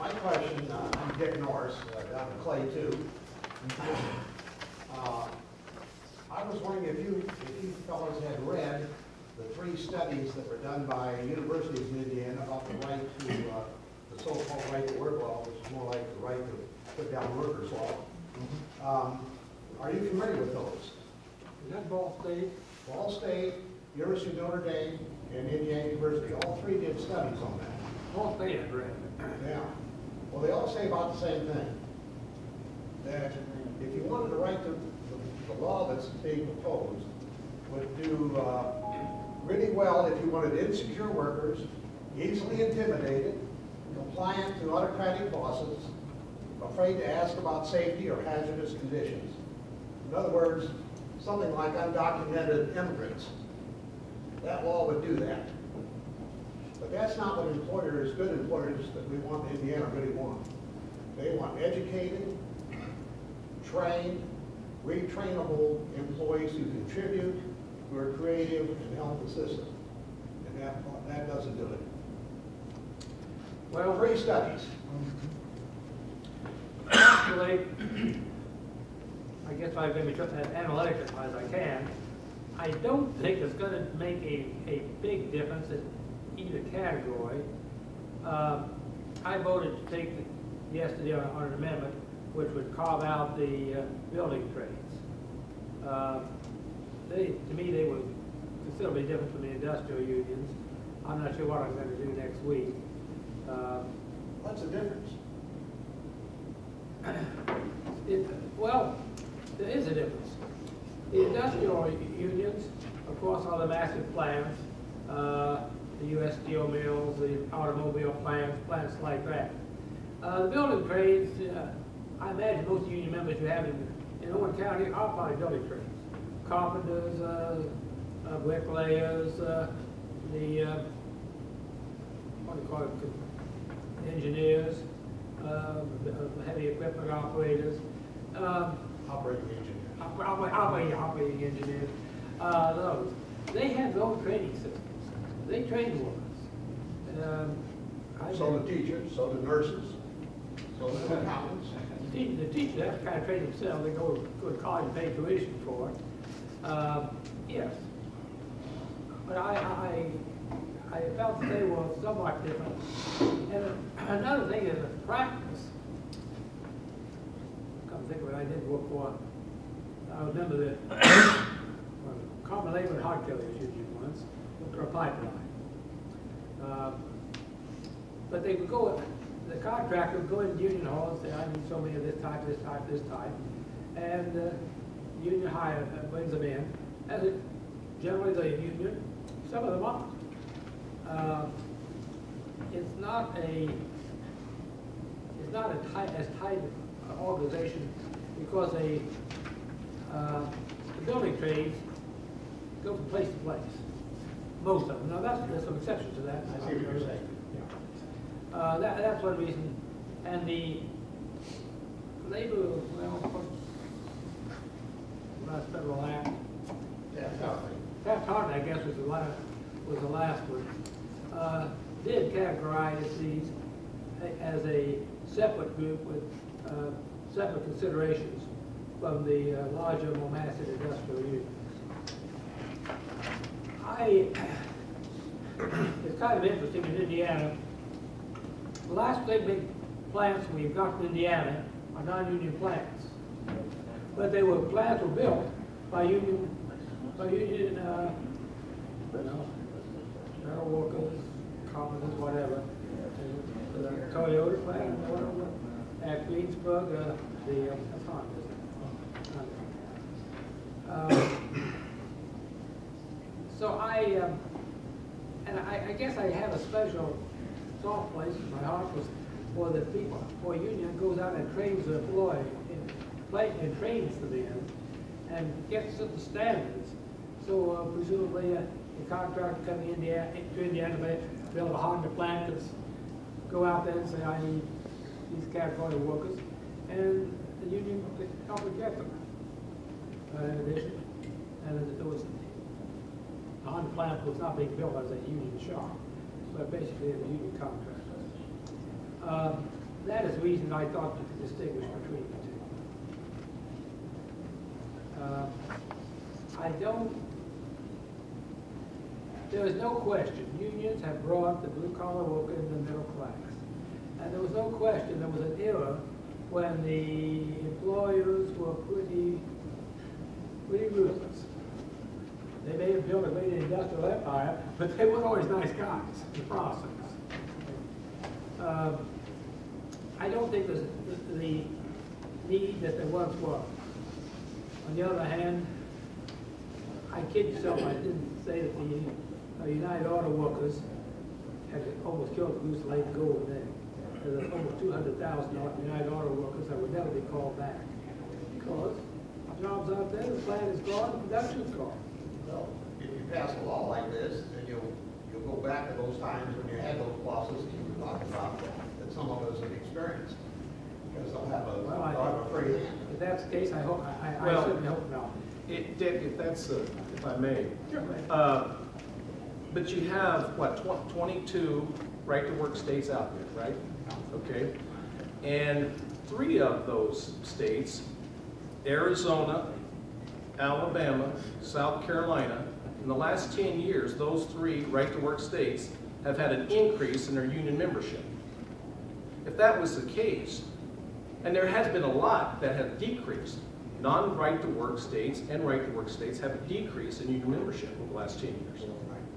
My question, I'm Dick Norris, down in Clay 2. I was wondering if you fellows had read the 3 studies that were done by universities in Indiana about the right to, the so-called right to work law, which is more like the right to put down workers' law. Are you familiar with those? Is that Ball State? Ball State, University of Notre Dame, and Indiana University, all 3 did studies on that. Ball State, I've read. Yeah. Well, they all say about the same thing. That if you wanted to write the law that's being proposed would do really well if you wanted insecure workers, easily intimidated, compliant to autocratic bosses, afraid to ask about safety or hazardous conditions. In other words, something like undocumented immigrants. That law would do that. But that's not what employers, good employers that we want in Indiana really want. They want educated, trained, retrainable employees who contribute, who are creative and help the system. And that doesn't do it. Well, 3 studies. actually, I guess I've been as analytic as I can. I don't think it's going to make a big difference in either category. I voted to take yesterday on an amendment which would carve out the building trades. To me, they were considerably different from the industrial unions. I'm not sure what I'm going to do next week. What's the difference? Well, there is a difference. The industrial unions, of course, are the massive plants, the U.S. steel mills, the automobile plants like that. The building trades, I imagine most union members you have in Owen County are probably building trades. Carpenters, bricklayers, what do you call it, engineers, heavy equipment operators. Operating engineers. Operating engineers. Those. They have their own training systems. They train workers. So the teachers, so the nurses, so the accountants. The teachers have to kind of train themselves. They go to college and pay tuition for it. Yes. But I felt that they were somewhat different. And another thing is the practice. Come think of it, I did work for, I remember the Common Labor and Hard Killers Union once, for a pipeline. But they would go, the contractor would go in the union hall and say, I need so many of this type, this type, this type. And the union hire brings them in. As it, generally the union, some of them aren't. It's not as tight an organization because the building trades go from place to place. Most of them. Now there's some exceptions to that. I see what you're saying. Yeah. That's one reason. And the labor, well, last federal act. Taft-Hartley, I guess, was the last one. Did categorize these as a separate group with separate considerations from the larger, more massive industrial unions. It's kind of interesting in Indiana. The last big plants we've got in Indiana are non-union plants, but they were plants were built by union metal workers, carpenters, whatever. Toyota plant, whatever. At Greensburg, that's Honda. So I guess I have a special soft place in my heart for the people, for a union goes out and trains the employee, and trains the men, and gets to the standards. So presumably the contractor coming to Indiana to build a Honda plant could go out there and say, I need these category of workers, and the union could help get them. In addition, and there was the Honda plant was not being built as a union shop, but basically as a union contractor. that is the reason I thought you could distinguish between the two. There is no question, unions have brought the blue-collar worker in the middle class. And there was no question, there was an era when the employers were pretty ruthless. They may have built a great industrial empire, but they weren't always nice guys in the process. I don't think there's the need that there once was. On the other hand, I kid yourself, I didn't say that the United Auto Workers had almost killed the goose laying gold there. There's almost 200,000 United Auto Workers that would never be called back. Because jobs out there, the plant is gone, production's gone. Well, if you pass a law like this, then you'll go back to those times when you had those losses that you were talking about that some of us have experienced. Because they'll have a free hand. If that's the case, I certainly hope not. If I may. But you have, what, 22 right-to-work states out there, right? Okay. And 3 of those states, Arizona, Alabama, South Carolina, in the last 10 years, those 3 right-to-work states have had an increase in their union membership. If that was the case, and there has been a lot that have decreased, non-right-to-work states and right-to-work states have a decrease in union membership over the last 10 years.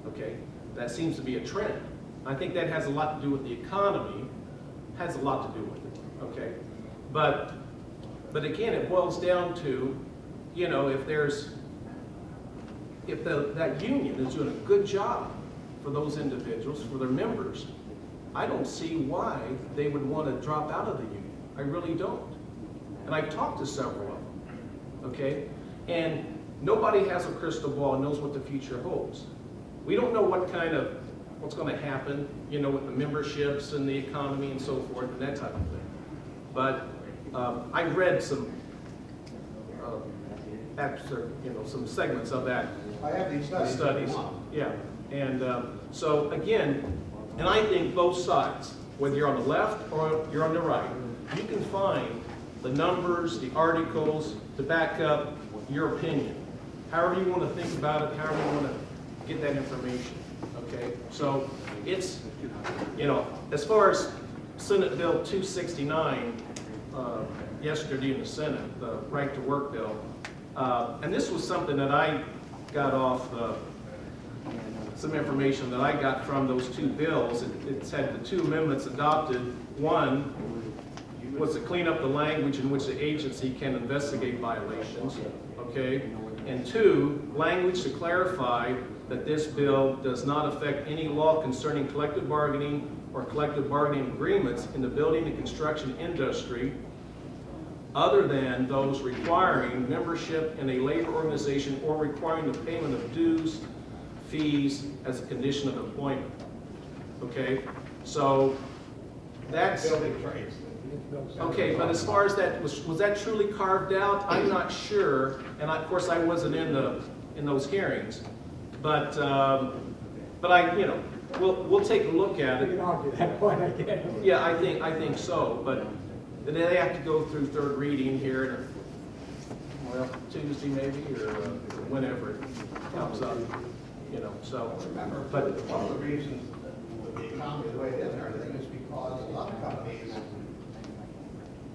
Okay, that seems to be a trend. I think that has a lot to do with the economy, has a lot to do with it. Okay, but again, it boils down to, you know, if that union is doing a good job for those individuals, for their members, I don't see why they would want to drop out of the union. I really don't. And I've talked to several of them, okay? And nobody has a crystal ball and knows what the future holds. We don't know what's going to happen, you know, with the memberships and the economy and so forth and that type of thing. But I read some some segments of that. I have these studies. Yeah, and so again, and I think both sides, whether you're on the left or you're on the right, you can find the numbers, the articles to back up your opinion. However you want to think about it, however you want to get that information, okay? So it's, you know, as far as Senate Bill 269 yesterday in the Senate, the right to work bill, and this was something that I got off some information that I got from those 2 bills. It said the 2 amendments adopted. One was to clean up the language in which the agency can investigate violations, okay? And 2, language to clarify that this bill does not affect any law concerning collective bargaining or collective bargaining agreements in the building and construction industry other than those requiring membership in a labor organization or requiring the payment of dues, fees as a condition of employment. Okay, so that's building trades. okay. But as far as that was that truly carved out? I'm not sure, and of course I wasn't in those hearings. But I, you know, we'll take a look at it. You can argue that point, I guess. Yeah, I think so. But then they have to go through 3rd reading here, well, Tuesday maybe, or whenever it comes up. You know, so. Remember, but one of the reasons that the economy is the way it is and everything is because a lot of companies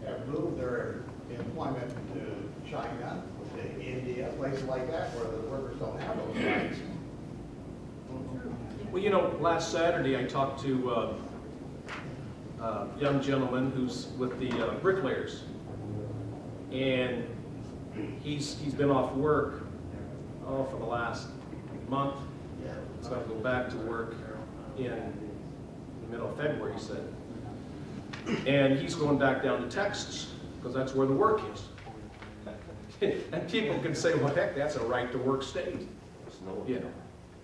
have moved their employment to China, to India, places like that, where the workers don't have those rights. Well, you know, last Saturday I talked to a young gentleman who's with the bricklayers, and he's been off work for the last month. He's going to go back to work in the middle of February, he said. And he's going back down to Texas because that's where the work is. And people can say, well, heck, that's a right-to-work state.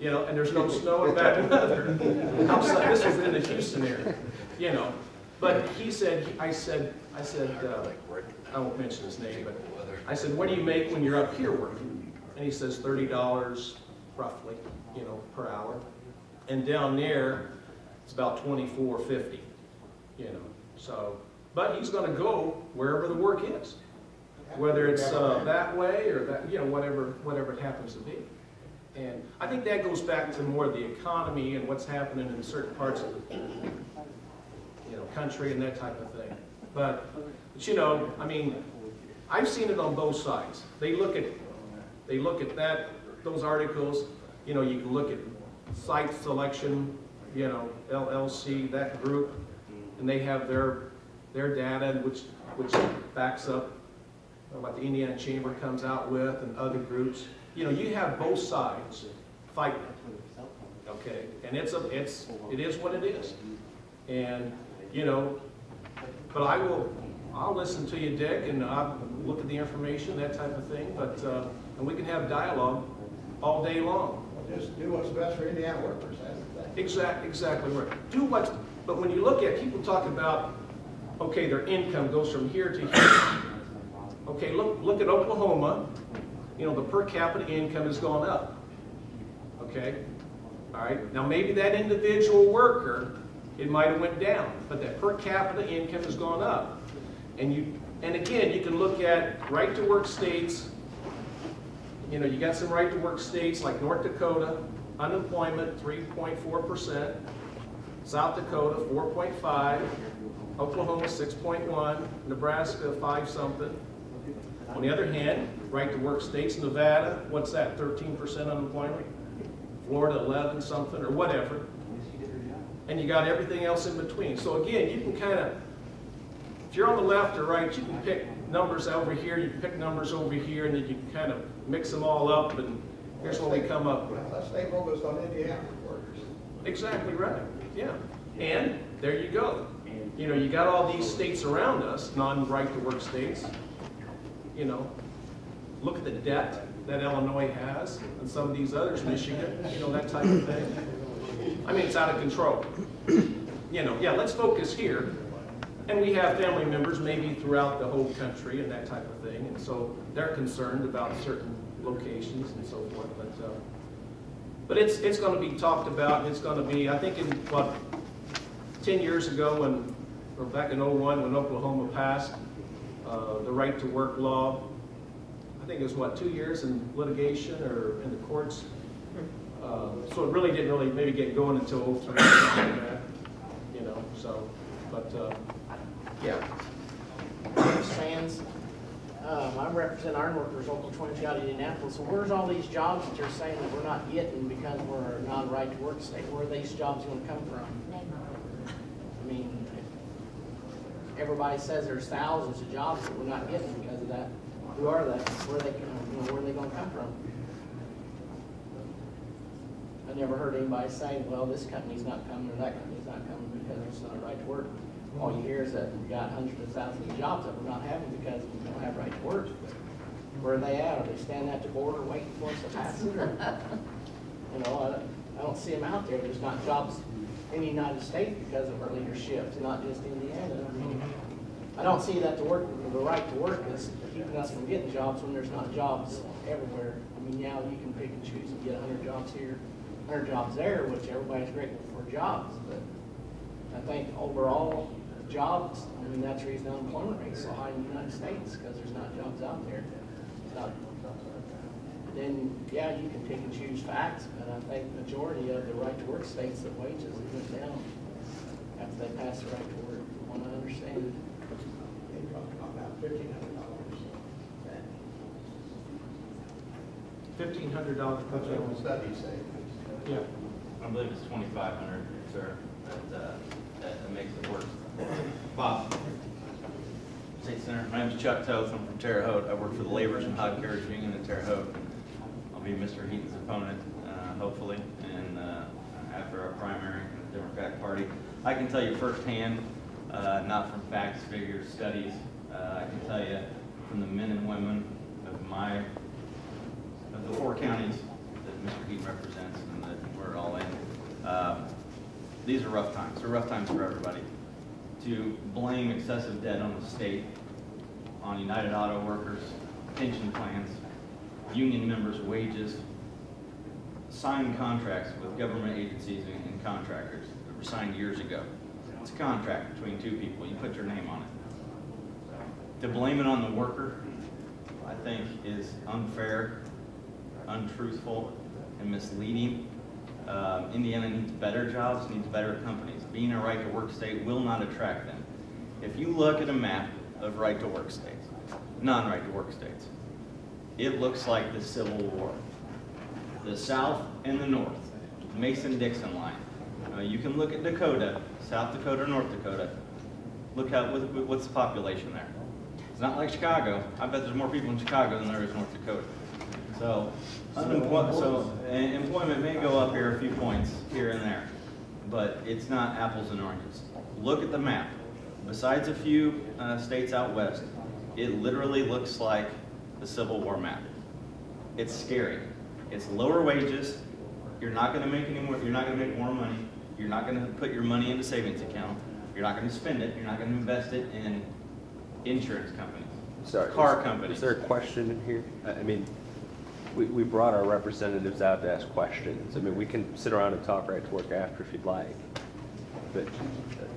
You know, and there's no snow and bad weather. This was in the Houston area, you know. But he said, I said, I won't mention his name, but I said, what do you make when you're up here working? And he says $30 roughly, you know, per hour. And down there, it's about $24.50, you know. So but he's going to go wherever the work is, whether it's that way or that, you know, whatever it happens to be. And I think that goes back to more the economy and what's happening in certain parts of the, you know, country and that type of thing. But you know, I mean, I've seen it on both sides. They look at those articles. You know, you can look at site selection, you know, LLC, that group, and they have their data, which backs up what the Indiana Chamber comes out with and other groups. You know, you have both sides fighting, okay? And it is what it is. And, you know, but I'll listen to you, Dick, and I'll look at the information, that type of thing, but, and we can have dialogue all day long. Well, just do what's best for Indiana workers, that's the thing. Exactly right. But when you look at, people talk about, okay, their income goes from here to here. Okay, look at Oklahoma. You know, the per capita income has gone up. Okay? All right? Now, maybe that individual worker, it might have went down, but that per capita income has gone up. And again, you can look at right-to-work states. You know, you got some right-to-work states like North Dakota, unemployment 3.4%, South Dakota 4.5%, Oklahoma 6.1%, Nebraska 5-something. On the other hand, right-to-work states, Nevada, what's that, 13% unemployment? Florida 11-something or whatever. And you got everything else in between. So again, you can kind of, if you're on the left or right, you can pick numbers over here, you can pick numbers over here, and then you can kind of mix them all up, and here's what we come up with. Let's stay focused on Indiana workers. Exactly right, yeah. And there you go. You know, you got all these states around us, non-right-to-work states. You know, look at the debt that Illinois has, and some of these others, Michigan, you know, that type of thing. I mean, it's out of control. You know, yeah, let's focus here. And we have family members maybe throughout the whole country and that type of thing, and so they're concerned about certain locations and so forth. But it's going to be talked about, and it's going to be, I think in, what, 10 years ago, or back in '01 when Oklahoma passed the right-to-work law, I think it was, what, 2 years in litigation or in the courts. So it really didn't maybe get going until '03, something like that, you know, so, but, yeah. Sands. I represent iron workers, local 22 out of Indianapolis. So where's all these jobs that you're saying that we're not getting because we're not a right-to-work state? Where are these jobs going to come from? I mean, everybody says there's thousands of jobs that we're not getting because of that. Who are they? Where are they going to come from? I never heard anybody say, well, this company's not coming or that company's not coming because it's not a right to work. All you hear is that we've got hundreds of thousands of jobs that we're not having because we don't have right to work. Where are they at? Are they standing at the border waiting for us to pass it? You know, I don't see them out there. There's not jobs in the United States because of our leadership. It's not just Indiana. I mean, I don't see that the right to work is keeping us from getting jobs when there's not jobs everywhere. I mean, yeah, you can pick and choose and get 100 jobs here, 100 jobs there, which everybody's grateful for jobs. But I think overall, jobs, I mean, that's the reason unemployment rate is so high in the United States, because there's not jobs out there. Then, yeah, you can pick and choose facts, but I think the majority of the right-to-work states, the wages went down after they passed the right to work, from what I understand. They dropped about $1,500. $1,500 per That's what the job. studies say. Yeah. I believe it's 2,500, sir, that makes it worse. Bob. State Senator, my name is Chuck Toth. I'm from Terre Haute. I work for the Laborers and Hod Carriage Union in Terre Haute. I'll be Mr. Heaton's opponent, hopefully, and after our primary in the Democratic Party. I can tell you firsthand, not from facts, figures, studies, I can tell you from the men and women of the 4 counties that Mr. Heaton represents and that we're all in. These are rough times. They're rough times for everybody. To blame excessive debt on the state, on United Auto Workers, pension plans, union members' wages, signed contracts with government agencies and contractors that were signed years ago. It's a contract between 2 people. You put your name on it. To blame it on the worker, I think, is unfair, untruthful, and misleading. Indiana needs better jobs, needs better companies. Being a right-to-work state will not attract them. If you look at a map of right-to-work states, non-right-to-work states, it looks like the Civil War. The South and the North, Mason-Dixon line. You can look at Dakota, South Dakota, North Dakota. Look what's the population there. It's not like Chicago. I bet there's more people in Chicago than there is North Dakota. So, employment may go up here a few points here and there, but it's not apples and oranges. Look at the map. Besides a few states out west, it literally looks like the Civil War map. It's scary. It's lower wages. You're not going to make any more. You're not going to make more money. You're not going to put your money in a savings account. You're not going to spend it. You're not going to invest it in insurance companies, car companies. Is there a question in here? I mean, we brought our representatives out to ask questions. I mean, we can sit around and talk right to work after if you'd like. But,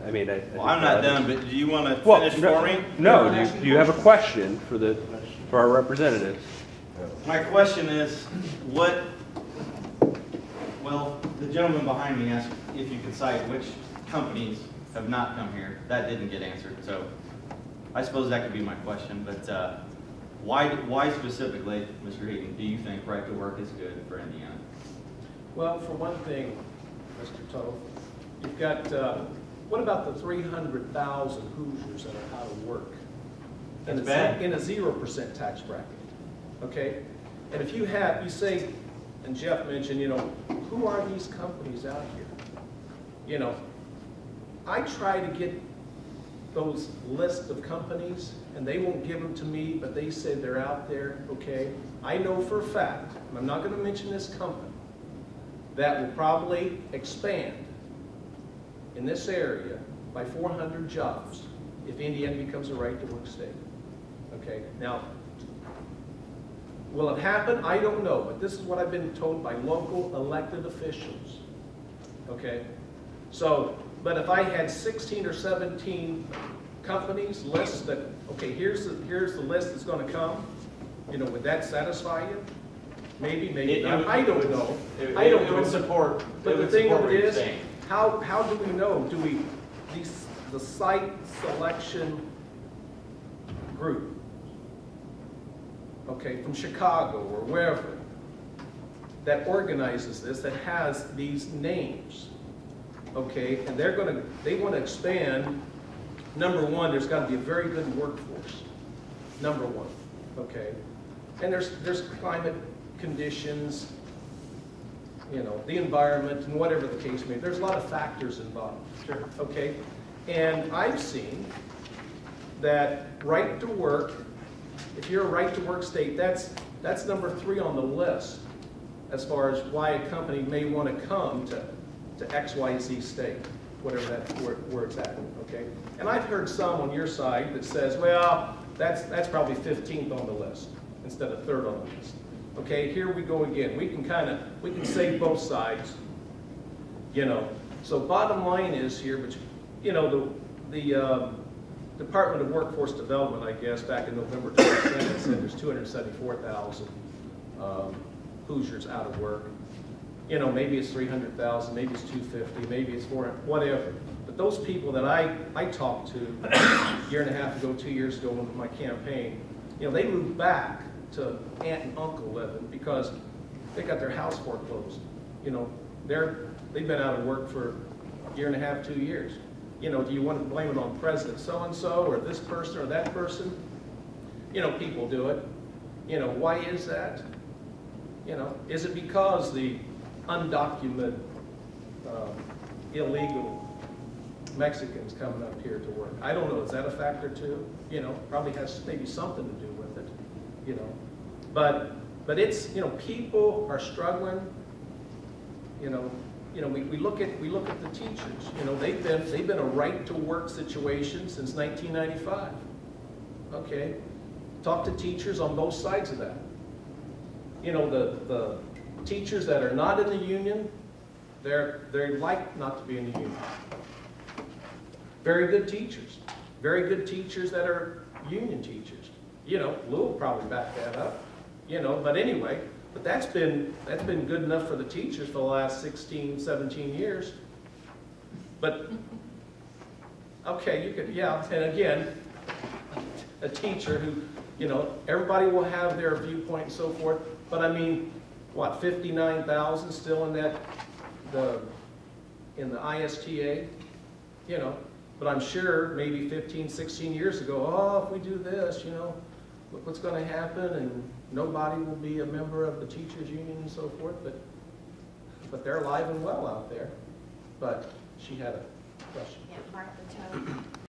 I mean, well, I'm not done, but do you want to finish for me? No, do you have a question for our representatives? My question is, well, the gentleman behind me asked if you could cite which companies have not come here. That didn't get answered, so I suppose that could be my question, but why specifically, Mr. Heaton, do you think right to work is good for Indiana? Well, for one thing, Mr. Toth, you've got, what about the 300,000 Hoosiers that are out of work? That's bad. In a 0% tax bracket, okay? And if you say, and Jeff mentioned, who are these companies out here? I try to get those lists of companies, and they won't give them to me, but they say they're out there, okay? I know for a fact, and I'm not going to mention this company, that will probably expand in this area by 400 jobs if Indiana becomes a right-to-work state, okay? Now, will it happen? I don't know, but this is what I've been told by local elected officials, okay? So, but if I had 16 or 17 companies, lists that, okay, here's the list that's going to come, would that satisfy you? Maybe not. I don't know. I don't know. It would support. But the thing of it is, how do we know? The site selection group, okay, from Chicago or wherever, that organizes this, that has these names, okay, and they want to expand. Number one, there's got to be a very good workforce. Number one, okay, and there's climate conditions, the environment, and whatever the case may be. There's a lot of factors involved. Sure. Okay, and I've seen that right to work. If you're a right to work state, that's number 3 on the list as far as why a company may want to come to XYZ state, whatever where it's at, okay? And I've heard some on your side that says, well, that's probably 15th on the list instead of 3rd on the list. Okay, here we go again. We can say both sides, So bottom line is here, but the Department of Workforce Development, I guess, back in November 2010, said there's 274,000 Hoosiers out of work. Maybe it's 300,000, maybe it's 250, maybe it's 400, whatever. But those people that I talked to a year and a half ago, 2 years ago with my campaign, they moved back to aunt and uncle living because they got their house foreclosed. They've been out of work for a year and a half, 2 years. Do you want to blame it on President so-and-so or this person or that person? People do it. Why is that? Is it because the undocumented, illegal Mexicans coming up here to work? I don't know. Is that a factor too? Probably has maybe something to do with it. But it's, people are struggling. We look at the teachers. They've been a right to work situation since 1995. Okay, talk to teachers on both sides of that. The teachers that are not in the union, they're like not to be in the union. Very good teachers that are union teachers. You know, Lou will probably back that up, you know, but anyway, but that's been good enough for the teachers for the last 16, 17 years. But, okay, you could, yeah, and again, a teacher who, you know, everybody will have their viewpoint and so forth, but I mean, what, 59,000 still in that, in the ISTA, you know, but I'm sure maybe 15, 16 years ago, oh, if we do this, you know, look what's going to happen, and nobody will be a member of the teachers union and so forth, but they're alive and well out there. But she had a question. Yeah, Martha Toad.